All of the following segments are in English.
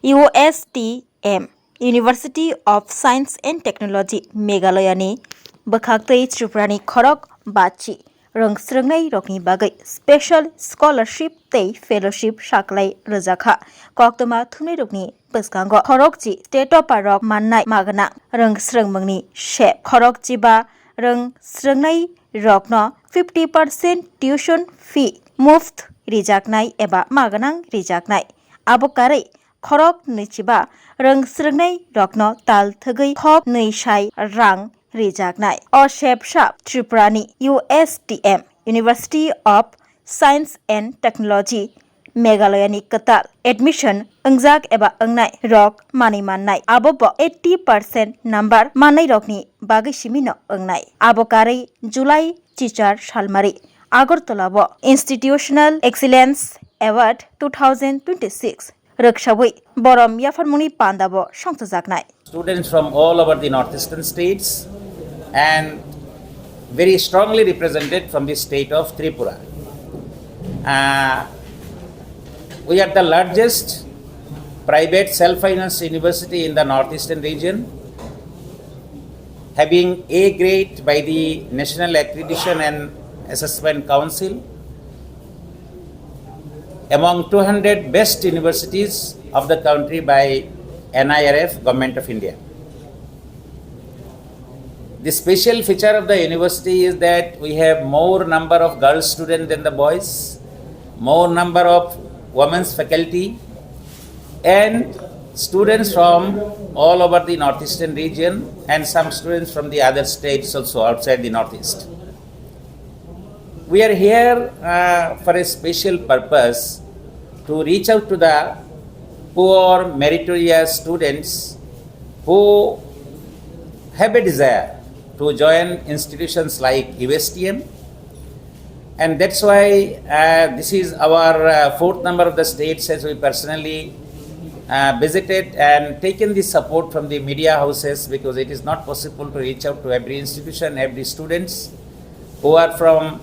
USTM University of Science and Technology Meghalaya ni bakhaktei Tripurani Khorokbachini Rwjakha rokni bagai Special Scholarship tei Fellowship Sakhwlai Rwjakha koktoma thumnai rokni bwskango Khorokji State Parok mannai magana Rwjakha shep Khorokji ba Rwjakha rokno 50% tuition fee muft rijaknai eba maganang rijaknai abo karai Khorok nichiba Rwjakha rokno tal thgui khop nisai rang rijaknai o shepsha Tripurani USTM University of Science and Technology Meghalaya ni katal admission angjak eba angnai rok mani mannai abobo 80% number manai rokni bagai simino angnai abokarai July teacher salmari Agartala Institutional Excellence Award 2026 Rwjakha Borom Yafarmuni Pandabo Shongtajaknai. Students from all over the northeastern states and very strongly represented from the state of Tripura. We are the largest private self-financed university in the northeastern region, having A grade by the National Accreditation and Assessment Council, among 200 best universities of the country by NIRF, Government of India. The special feature of the university is that we have more number of girl students than the boys, more number of women's faculty, and students from all over the northeastern region and some students from the other states also outside the northeast. We are here for a special purpose to reach out to the poor meritorious students who have a desire to join institutions like USTM, and that's why this is our fourth number of the states as we personally visited and taken the support from the media houses, because it is not possible to reach out to every institution, every students who are from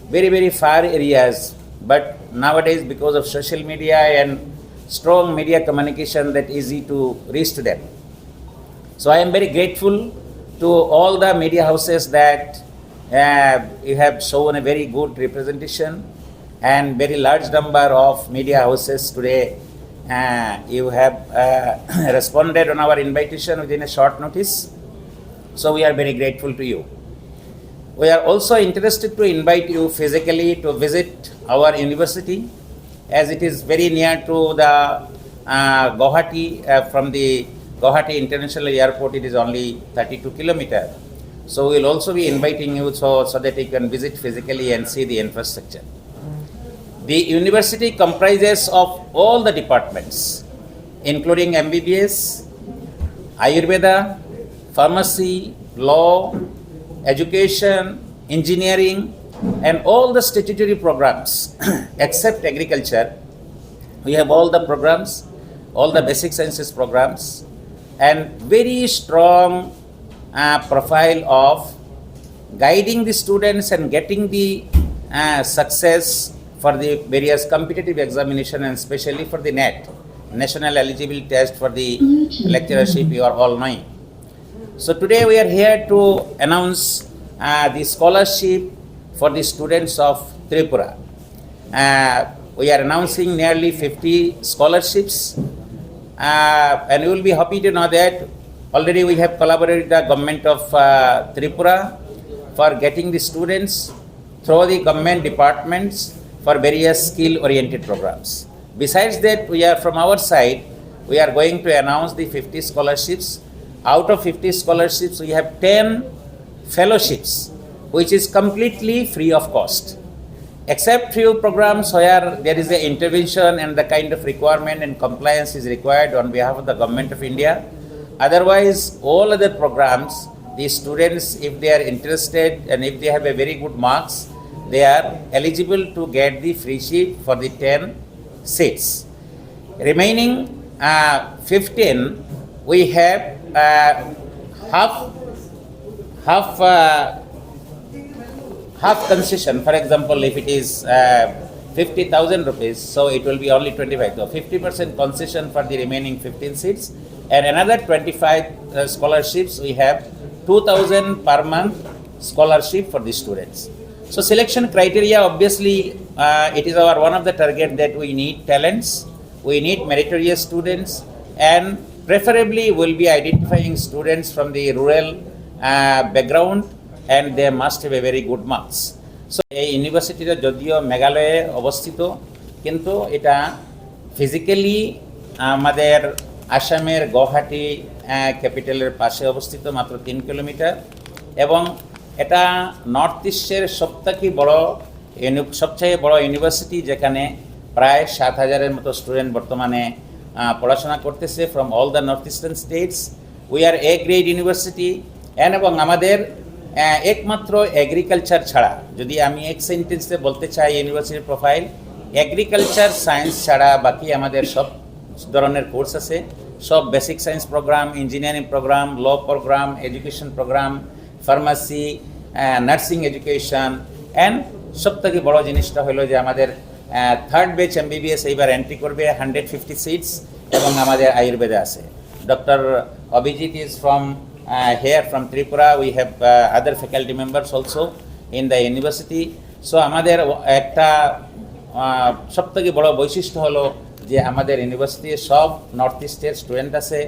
very, very far areas. But nowadays, because of social media and strong media communication, that easy to reach to them. So I am very grateful to all the media houses that you have shown a very good representation, and very large number of media houses today you have responded on our invitation within a short notice. So we are very grateful to you. We are also interested to invite you physically to visit our university, as it is very near to the Guwahati. From the Guwahati International Airport, it is only 32 kilometers. So we will also be inviting you so that you can visit physically and see the infrastructure. The university comprises of all the departments, including MBBS, Ayurveda, pharmacy, law, education, engineering, and all the statutory programs except agriculture. We have all the programs, all the basic sciences programs, and very strong profile of guiding the students and getting the success for the various competitive examination, and especially for the NET, National Eligibility Test for the lecturership, you are all knowing. So today we are here to announce the scholarship for the students of Tripura. We are announcing nearly 50 scholarships, and you will be happy to know that already we have collaborated with the government of Tripura for getting the students through the government departments for various skill-oriented programs. Besides that, we are from our side, we are going to announce the 50 scholarships. Out of 50 scholarships, we have 10 fellowships, which is completely free of cost, except few programs where there is an intervention and the kind of requirement and compliance is required on behalf of the Government of India. Otherwise, all other programs, the students, if they are interested and if they have a very good marks, they are eligible to get the free seat for the 10 seats. Remaining 15, we have half concession. For example, if it is 50,000 rupees, so it will be only 25. So 50% concession for the remaining 15 seats, and another 25 scholarships. We have 2,000 per month scholarship for the students. So selection criteria, obviously, it is our one of the target that we need talents, we need meritorious students, and preferably we'll be identifying students from the rural background, and they must have a very good marks. So এই ইউনিভার্সিটিটা যদিও মেঘালয়ে অবস্থিত, কিন্তু এটা physically আমাদের আসামের গুয়াহাটি ক্যাপিটালের পাশে অবস্থিত, মাত্র 3 কিলোমিটার, এবং এটা নর্থ ইস্টের সবচেয়ে বড় ইউনিভার্সিটি, যেখানে প্রায় 7,000-এর মতো স্টুডেন্ট বর্তমানে পড়াশোনা করতেছে from all the north eastern states. We are A grade university, এবং আমাদের একমাত্র এগ্রিকালচার ছাড়া, যদি আমি এক সেন্টেন্সে বলতে চাই ইউনিভার্সিটির প্রোফাইল, এগ্রিকালচার সায়েন্স ছাড়া বাকি আমাদের সব ধরনের কোর্স আছে। সব basic science programme, engineering programme, law programme, education programme, pharmacy, nursing education, and সবথেকে বড় জিনিসটা হলো যে আমাদের থার্ড ব্যাচ এমবিবিএস এইবার এন্ট্রি করবে, 150 সিটস, এবং আমাদের আয়ুর্বেদে আছে। Doctor Abhijit is from here from Tripura. We have other faculty members also in the university. So আমাদের একটা সবথেকে বড় বৈশিষ্ট্য হলো যে আমাদের ইউনিভার্সিটি সব নর্থ ইস্টের স্টুডেন্ট আছে,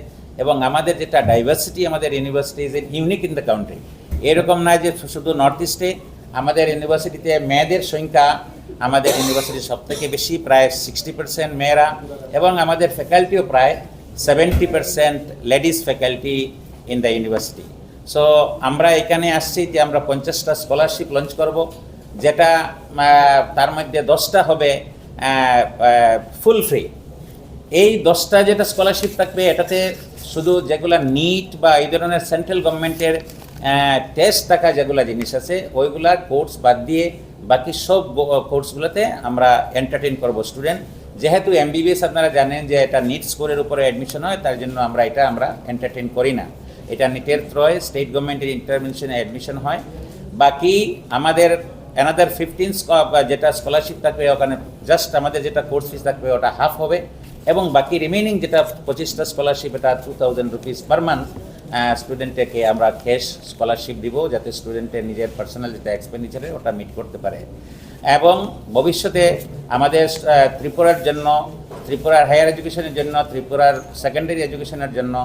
এবং আমাদের যেটা ডাইভার্সিটি, আমাদের university is unique in the country. এরকম না যে শুধু নর্থ ইস্টে, আমাদের ইউনিভার্সিটিতে মেয়েদের সংখ্যা আমাদের ইউনিভার্সিটির সবথেকে বেশি, প্রায় 60% মেয়েরা, এবং আমাদের ফ্যাকাল্টিও প্রায় 70% ladies faculty in the university. So আমরা এখানে আসছি যে আমরা 50টা স্কলারশিপ লঞ্চ করব, যেটা তার মধ্যে 10টা হবে ফুল ফ্রি। এই 10টা যেটা স্কলারশিপ থাকবে, এটাতে শুধু যেগুলো নিট বা এই ধরনের সেন্ট্রাল গভর্নমেন্টের টেস্ট থাকা যেগুলো জিনিস আছে, ওইগুলা কোর্স বাদ দিয়ে বাকি সব কোর্সগুলোতে আমরা এন্টারটেইন করব স্টুডেন্ট। যেহেতু এমবিবিএস আপনারা জানেন যে এটা নিট স্কোরের উপরে অ্যাডমিশন হয়, তার জন্য আমরা এন্টারটেইন করি না। এটা নিটের থ্রুয়ে স্টেট গভর্নমেন্টের ইন্টারভেনশনে অ্যাডমিশন হয়। বাকি আমাদের অ্যানাদার 15 যেটা স্কলারশিপ থাকবে, ওখানে জাস্ট আমাদের যেটা কোর্স ফিস থাকবে ওটা হাফ হবে, এবং বাকি রিমেনিং যেটা 25টা স্কলারশিপ, এটা 2,000 রুপিস পার মান্থ স্টুডেন্টকে আমরা ক্যাশ স্কলারশিপ দিব, যাতে স্টুডেন্টের নিজের পার্সোনাল যেটা এক্সপেন্ডিচারে ওটা মিট করতে পারে। এবং ভবিষ্যতে আমাদের ত্রিপুরার জন্য, ত্রিপুরার হায়ার এডুকেশনের জন্য, ত্রিপুরার সেকেন্ডারি এডুকেশনের জন্য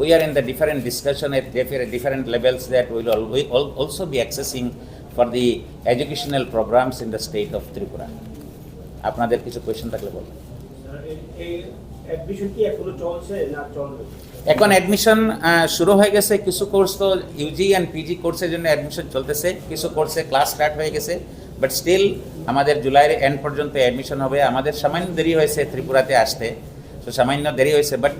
we are in the different discussion at different levels that we will also be accessing for the educational programs in the state of Tripura. আপনাদের কিছু কোয়েশ্চেন থাকলে বলুন। এখন অ্যাডমিশন শুরু হয়ে গেছে, কিছু কোর্স তো ইউজি অ্যান্ড পিজি কোর্সের জন্য অ্যাডমিশন চলতেছে, কিছু কোর্সে ক্লাস স্টার্ট হয়ে গেছে, বাট স্টিল আমাদের জুলাইয়ের এন্ড পর্যন্ত অ্যাডমিশন হবে। আমাদের সামান্য দেরি হয়েছে ত্রিপুরাতে আসতে, তো সামান্য দেরি হয়েছে, বাট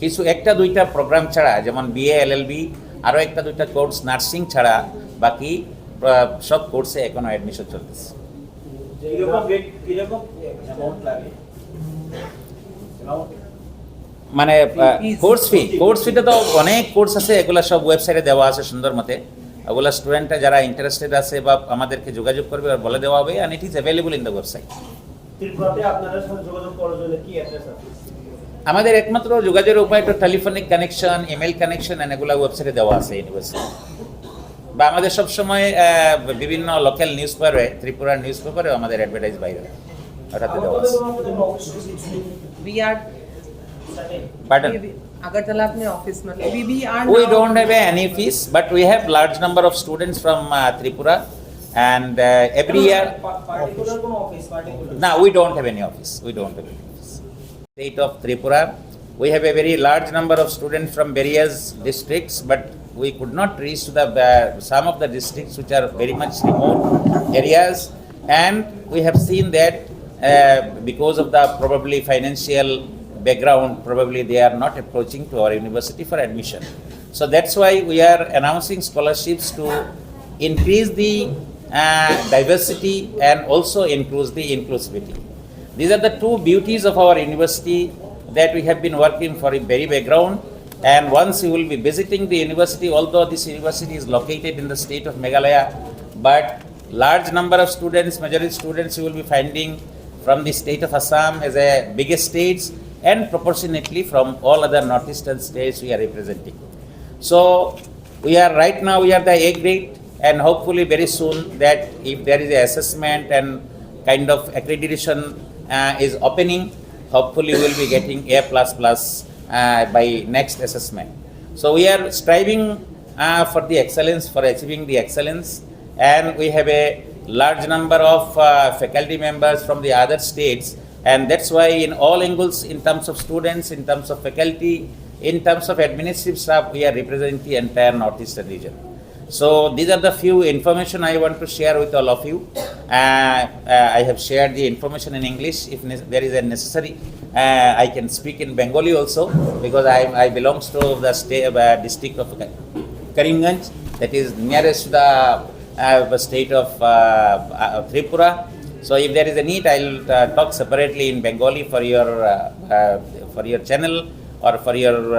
কিছু একটা দুইটা প্রোগ্রাম ছাড়া, যেমন বিএ এলএলবি, আরও একটা দুইটা কোর্স নার্সিং ছাড়া বাকি সব কোর্সে এখনো অ্যাডমিশন চলতেছে। মানে কোর্স ফিটা তো অনেক কোর্স আছে, এগুলো সব ওয়েবসাইটে দেওয়া আছে সুন্দর মতে। ওগুলো স্টুডেন্টরা যারা ইন্টারেস্টেড আছে বা আমাদেরকে যোগাযোগ করবে আর বলে দেওয়া হবে, and it is available in the website. আমাদের একমাত্র যোগাযোগের উপায় তো টেলিফোনিক কানেকশন, ইমেল কানেকশন, এগুলো ওয়েবসাইটে দেওয়া আছে ইউনিভার্সিটি। বা আমাদের সবসময় বিভিন্ন লোকাল নিউজ পেপারে, ত্রিপুরার নিউজ পেপারে আমাদের অ্যাডভার্টাইজ বাইরে ওটাতে দেওয়া আছে। Pardon? We don't have any fees, but we have large number of students from Tripura, and every year. No, we don't have any office. State of Tripura, we have a very large number of students from various districts, but we could not reach to the some of the districts which are very much remote areas, and we have seen that because of the probably financial background, probably they are not approaching to our university for admission. So that's why we are announcing scholarships to increase the diversity and also increase the inclusivity. These are the two beauties of our university that we have been working for a very background. And once you will be visiting the university, although this university is located in the state of Meghalaya, but large number of students, majority students you will be finding from the state of Assam as a biggest states, and proportionately from all other northeastern states we are representing. So we are the A grade, and hopefully very soon that if there is a assessment and kind of accreditation is opening, hopefully we will be getting A++ by next assessment. So we are striving for the excellence, for achieving the excellence, and we have a large number of faculty members from the other states, and that's why in all angles, in terms of students, in terms of faculty, in terms of administrative staff, we are representing the entire northeastern region. So these are the few information I want to share with all of you. I have shared the information in English. If there is a necessary, I can speak in Bengali also, because I belongs to the district of Karimganj, that is nearest to the state of Tripura. So if there is a need, I'll talk separately in Bengali for your channel or for your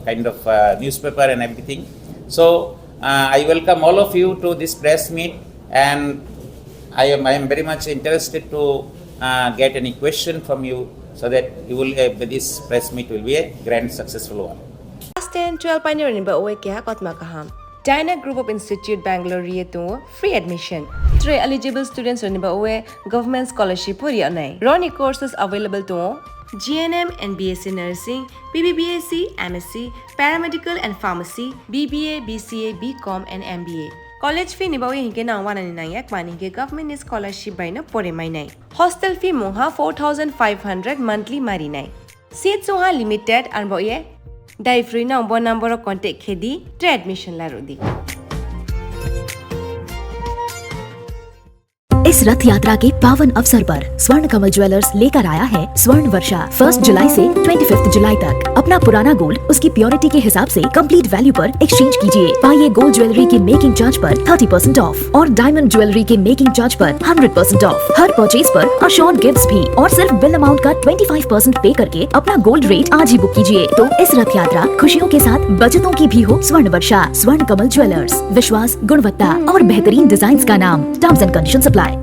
kind of newspaper and everything. So I welcome all of you to this press meet, and I am very much interested to get any question from you, so that you will this press meet will be a grand successful one. Class 10, 12 pioneer ni ba owe kya kotma kaham. Dynamic Group of Institute Bangalore to free admission. 3 eligible students ni ba owe government scholarship puri anai. Roni courses available to GNM and BSc Nursing, BBBAC, MSc, Paramedical and Pharmacy, BBA, BCA, BCom and MBA. College fee nibawi hinke na 199 mani ke government scholarship by na pore mai nai. Hostel fee moha 4500 monthly mari nai. Seats moha limited and boye dai free na number of contact khedi to admission la rodi. इस रथ यात्रा के पावन अवसर पर स्वर्ण कमल jewellers लेकर आया है स्वर्ण वर्षा। 1 जुलाई से 25 जुलाई तक अपना पुराना गोल्ड उसकी प्योरिटी के हिसाब से कंप्लीट वैल्यू पर एक्सचेंज कीजिए। पाइए गोल्ड ज्वेलरी के मेकिंग चार्ज पर 30% ऑफ और डायमंड ज्वेलरी के मेकिंग चार्ज पर 100% ऑफ। हर परचेज पर अशोर्ड गिफ्ट्स भी, और सिर्फ बिल अमाउंट का 25% पे करके अपना गोल्ड रेट आज ही बुक कीजिए। तो इस रथ यात्रा खुशियों के साथ बचतों की भी हो स्वर्ण वर्षा। स्वर्ण कमल ज्वेलर्स, विश्वास, गुणवत्ता और बेहतरीन डिजाइन का नाम। Terms and conditions apply.